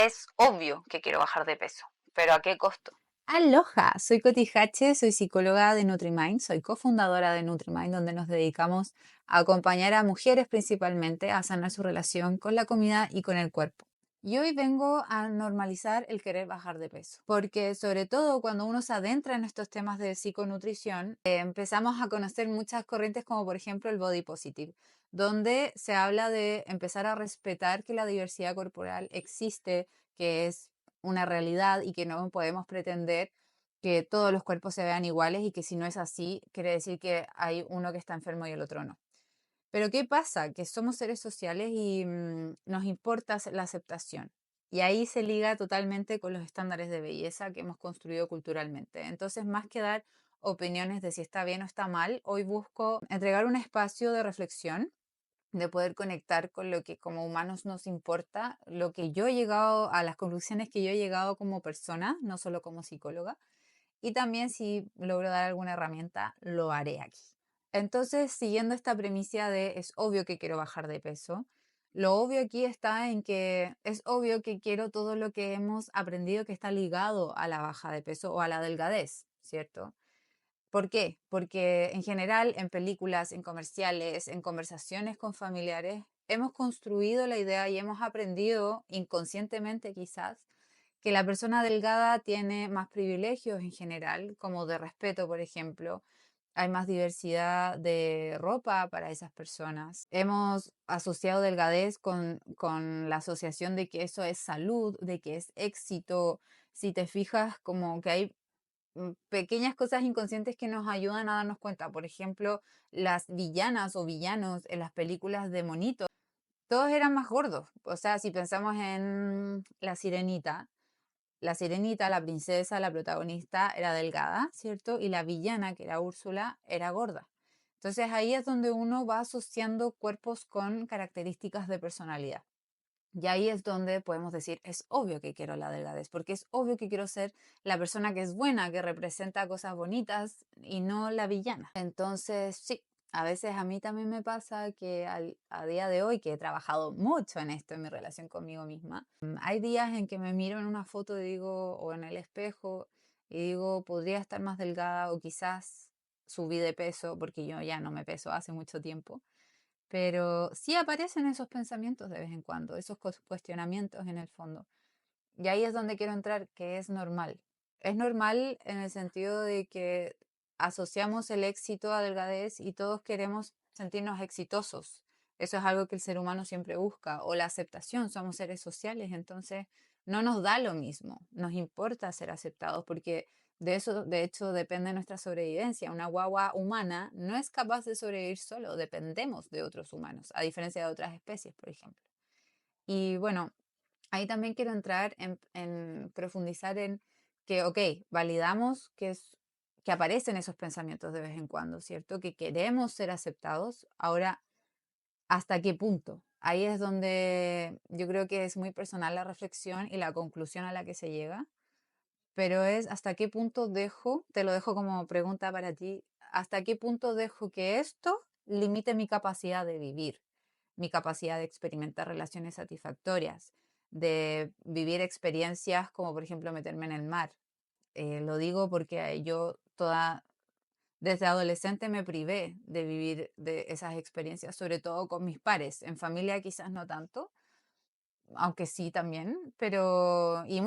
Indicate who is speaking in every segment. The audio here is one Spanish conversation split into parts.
Speaker 1: Es obvio que quiero bajar de peso, pero ¿a qué costo?
Speaker 2: Aloha, soy Coti Hache, soy psicóloga de NutriMind, soy cofundadora de NutriMind, donde nos dedicamos a acompañar a mujeres principalmente a sanar su relación con la comida y con el cuerpo. Y hoy vengo a normalizar el querer bajar de peso, porque sobre todo cuando uno se adentra en estos temas de psiconutrición, empezamos a conocer muchas corrientes como por ejemplo el body positive, donde se habla de empezar a respetar que la diversidad corporal existe, que es una realidad y que no podemos pretender que todos los cuerpos se vean iguales y que si no es así, quiere decir que hay uno que está enfermo y el otro no. Pero ¿qué pasa? Que somos seres sociales y nos importa la aceptación. Y ahí se liga totalmente con los estándares de belleza que hemos construido culturalmente. Entonces, más que dar opiniones de si está bien o está mal, hoy busco entregar un espacio de reflexión, de poder conectar con lo que como humanos nos importa, lo que yo he llegado a las conclusiones que yo he llegado como persona, no solo como psicóloga, y también si logro dar alguna herramienta, lo haré aquí. Entonces, siguiendo esta premisa de es obvio que quiero bajar de peso, lo obvio aquí está en que es obvio que quiero todo lo que hemos aprendido que está ligado a la baja de peso o a la delgadez, ¿cierto? ¿Por qué? Porque en general en películas, en comerciales, en conversaciones con familiares, hemos construido la idea y hemos aprendido inconscientemente quizás que la persona delgada tiene más privilegios en general, como de respeto, por ejemplo. Hay más diversidad de ropa para esas personas. Hemos asociado delgadez con la asociación de que eso es salud, de que es éxito. Si te fijas, como que hay pequeñas cosas inconscientes que nos ayudan a darnos cuenta. Por ejemplo, las villanas o villanos en las películas de monitos, todos eran más gordos. O sea, si pensamos en la sirenita, la princesa, la protagonista era delgada, ¿cierto? Y la villana, que era Úrsula, era gorda. Entonces ahí es donde uno va asociando cuerpos con características de personalidad. Y ahí es donde podemos decir, es obvio que quiero la delgadez, porque es obvio que quiero ser la persona que es buena, que representa cosas bonitas y no la villana. Entonces, sí, a veces a mí también me pasa que a día de hoy, que he trabajado mucho en esto, en mi relación conmigo misma, hay días en que me miro en una foto y digo, o en el espejo, y digo, podría estar más delgada o quizás subí de peso, porque yo ya no me peso hace mucho tiempo. Pero sí aparecen esos pensamientos de vez en cuando, esos cuestionamientos en el fondo. Y ahí es donde quiero entrar, que es normal. Es normal en el sentido de que asociamos el éxito a delgadez y todos queremos sentirnos exitosos. Eso es algo que el ser humano siempre busca. O la aceptación, somos seres sociales, entonces no nos da lo mismo. Nos importa ser aceptados porque de eso, de hecho, depende nuestra sobrevivencia. Una guagua humana no es capaz de sobrevivir solo, dependemos de otros humanos, a diferencia de otras especies, por ejemplo. Y bueno, ahí también quiero entrar en profundizar en que, ok, validamos que aparecen esos pensamientos de vez en cuando, ¿cierto? Que queremos ser aceptados. Ahora, ¿hasta qué punto? Ahí es donde yo creo que es muy personal la reflexión y la conclusión a la que se llega, pero es hasta qué punto dejo, te lo dejo como pregunta para ti, hasta qué punto dejo que esto limite mi capacidad de vivir, mi capacidad de experimentar relaciones satisfactorias, de vivir experiencias como por ejemplo meterme en el mar. Lo digo porque yo desde adolescente me privé de vivir de esas experiencias, sobre todo con mis pares, en familia quizás no tanto, aunque sí también, pero y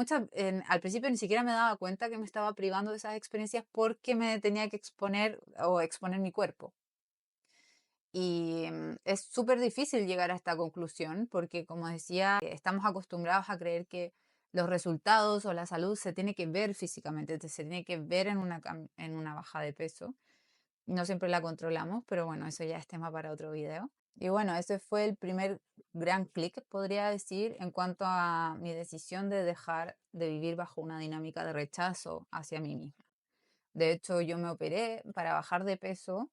Speaker 2: al principio ni siquiera me daba cuenta que me estaba privando de esas experiencias porque me tenía que exponer o exponer mi cuerpo. Y es súper difícil llegar a esta conclusión porque, como decía, estamos acostumbrados a creer que los resultados o la salud se tiene que ver físicamente, se tiene que ver en una baja de peso. No siempre la controlamos, pero bueno, eso ya es tema para otro video. Y bueno, ese fue el primer gran clic, podría decir, en cuanto a mi decisión de dejar de vivir bajo una dinámica de rechazo hacia mí misma. De hecho, yo me operé para bajar de peso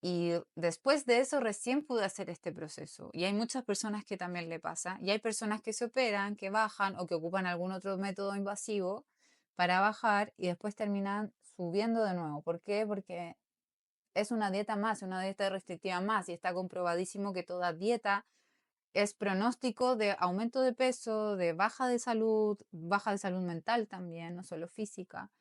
Speaker 2: y después de eso recién pude hacer este proceso. Y hay muchas personas que también le pasa. Y hay personas que se operan, que bajan o que ocupan algún otro método invasivo para bajar y después terminan subiendo de nuevo. ¿Por qué? Porque es una dieta más, una dieta restrictiva más, y está comprobadísimo que toda dieta es pronóstico de aumento de peso, de baja de salud mental también, no solo física.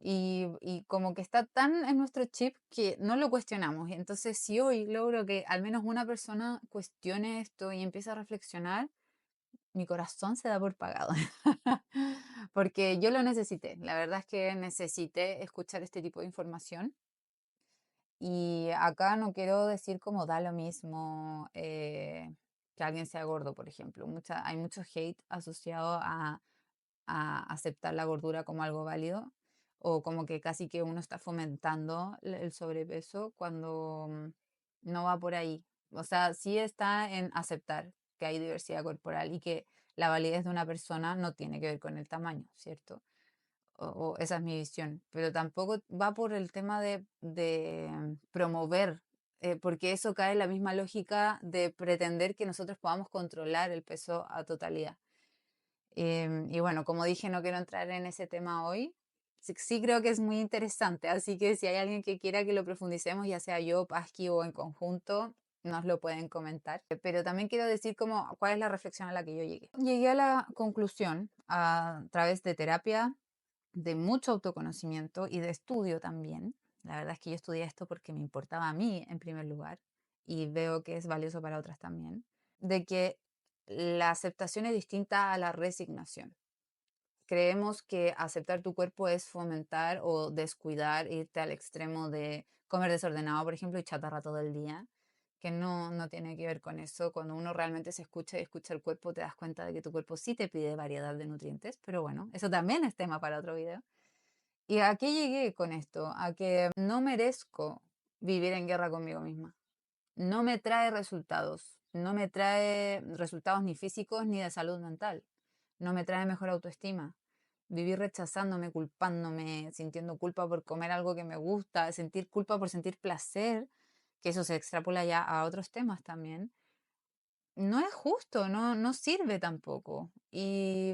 Speaker 2: Y como que está tan en nuestro chip que no lo cuestionamos. Y entonces, si hoy logro que al menos una persona cuestione esto y empiece a reflexionar, mi corazón se da por pagado. Porque yo lo necesité. La verdad es que necesité escuchar este tipo de información. Y acá no quiero decir como da lo mismo que alguien sea gordo, por ejemplo. Hay mucho hate asociado a aceptar la gordura como algo válido o como que casi que uno está fomentando el sobrepeso cuando no va por ahí. O sea, sí está en aceptar que hay diversidad corporal y que la validez de una persona no tiene que ver con el tamaño, ¿cierto? O esa es mi visión, pero tampoco va por el tema de promover, porque eso cae en la misma lógica de pretender que nosotros podamos controlar el peso a totalidad. Y bueno, como dije, no quiero entrar en ese tema hoy. Sí, sí creo que es muy interesante, así que si hay alguien que quiera que lo profundicemos, ya sea yo, Pasqui o en conjunto, nos lo pueden comentar. Pero también quiero decir cuál es la reflexión a la que yo llegué. Llegué a la conclusión a través de terapia, de mucho autoconocimiento y de estudio también. La verdad es que yo estudié esto porque me importaba a mí en primer lugar y veo que es valioso para otras también, de que la aceptación es distinta a la resignación. Creemos que aceptar tu cuerpo es fomentar o descuidar, irte al extremo de comer desordenado, por ejemplo, y chatarra todo el día, que no tiene que ver con eso. Cuando uno realmente se escucha y escucha el cuerpo, te das cuenta de que tu cuerpo sí te pide variedad de nutrientes, pero bueno, eso también es tema para otro video. ¿Y a qué llegué con esto? A que no merezco vivir en guerra conmigo misma. No me trae resultados. No me trae resultados ni físicos ni de salud mental. No me trae mejor autoestima. Vivir rechazándome, culpándome, sintiendo culpa por comer algo que me gusta, sentir culpa por sentir placer, que eso se extrapola ya a otros temas también, no es justo, no sirve tampoco. Y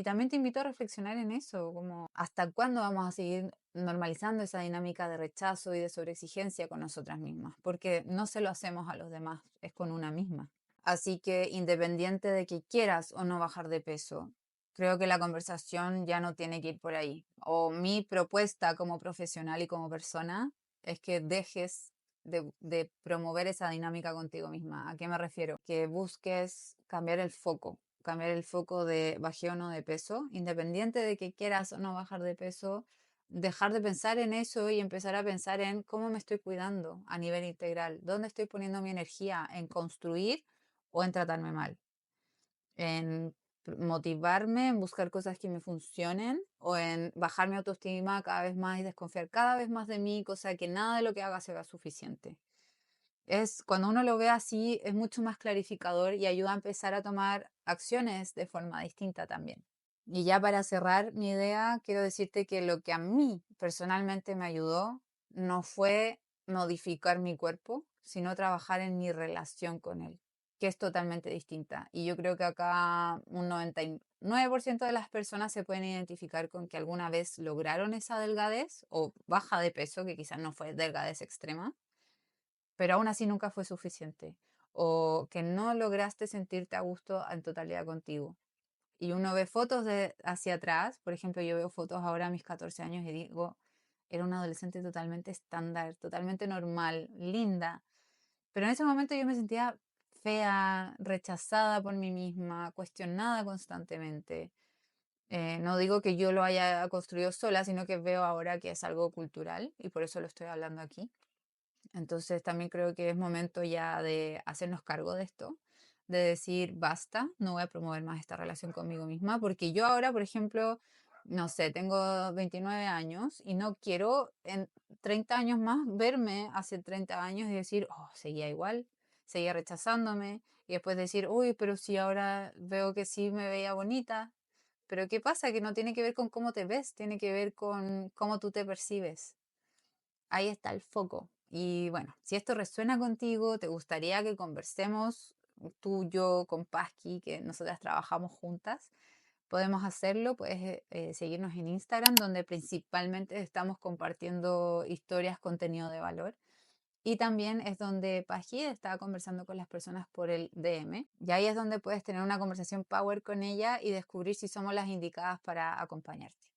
Speaker 2: también te invito a reflexionar en eso, como hasta cuándo vamos a seguir normalizando esa dinámica de rechazo y de sobreexigencia con nosotras mismas, porque no se lo hacemos a los demás, es con una misma. Así que independiente de que quieras o no bajar de peso, creo que la conversación ya no tiene que ir por ahí. O mi propuesta como profesional y como persona es que dejes de promover esa dinámica contigo misma. ¿A qué me refiero? Que busques cambiar el foco de bajé o no de peso, independiente de que quieras o no bajar de peso, dejar de pensar en eso y empezar a pensar en cómo me estoy cuidando a nivel integral, dónde estoy poniendo mi energía en construir o en tratarme mal, en motivarme, en buscar cosas que me funcionen o en bajar mi autoestima cada vez más y desconfiar cada vez más de mí, cosa que nada de lo que haga sea suficiente. Es cuando uno lo ve así, es mucho más clarificador y ayuda a empezar a tomar acciones de forma distinta también. Y ya para cerrar mi idea, quiero decirte que lo que a mí personalmente me ayudó no fue modificar mi cuerpo, sino trabajar en mi relación con él, que es totalmente distinta. Y yo creo que acá un 99% de las personas se pueden identificar con que alguna vez lograron esa delgadez o baja de peso, que quizás no fue delgadez extrema, pero aún así nunca fue suficiente. O que no lograste sentirte a gusto en totalidad contigo. Y uno ve fotos de hacia atrás, por ejemplo, yo veo fotos ahora a mis 14 años y digo, era una adolescente totalmente estándar, totalmente normal, linda. Pero en ese momento yo me sentía fea, rechazada por mí misma, cuestionada constantemente. No digo que yo lo haya construido sola, sino que veo ahora que es algo cultural y por eso lo estoy hablando aquí. Entonces también creo que es momento ya de hacernos cargo de esto, de decir, basta, no voy a promover más esta relación conmigo misma, porque yo ahora, por ejemplo, no sé, tengo 29 años y no quiero en 30 años más verme hace 30 años y decir, oh, seguía igual, seguía rechazándome y después decir, uy, pero si ahora veo que sí me veía bonita, pero ¿qué pasa? Que no tiene que ver con cómo te ves, tiene que ver con cómo tú te percibes. Ahí está el foco. Y bueno, si esto resuena contigo, te gustaría que conversemos tú, yo, con Pasqui, que nosotras trabajamos juntas, podemos hacerlo. Puedes seguirnos en Instagram, donde principalmente estamos compartiendo historias, contenido de valor. Y también es donde Pajit estaba conversando con las personas por el DM. Y ahí es donde puedes tener una conversación power con ella y descubrir si somos las indicadas para acompañarte.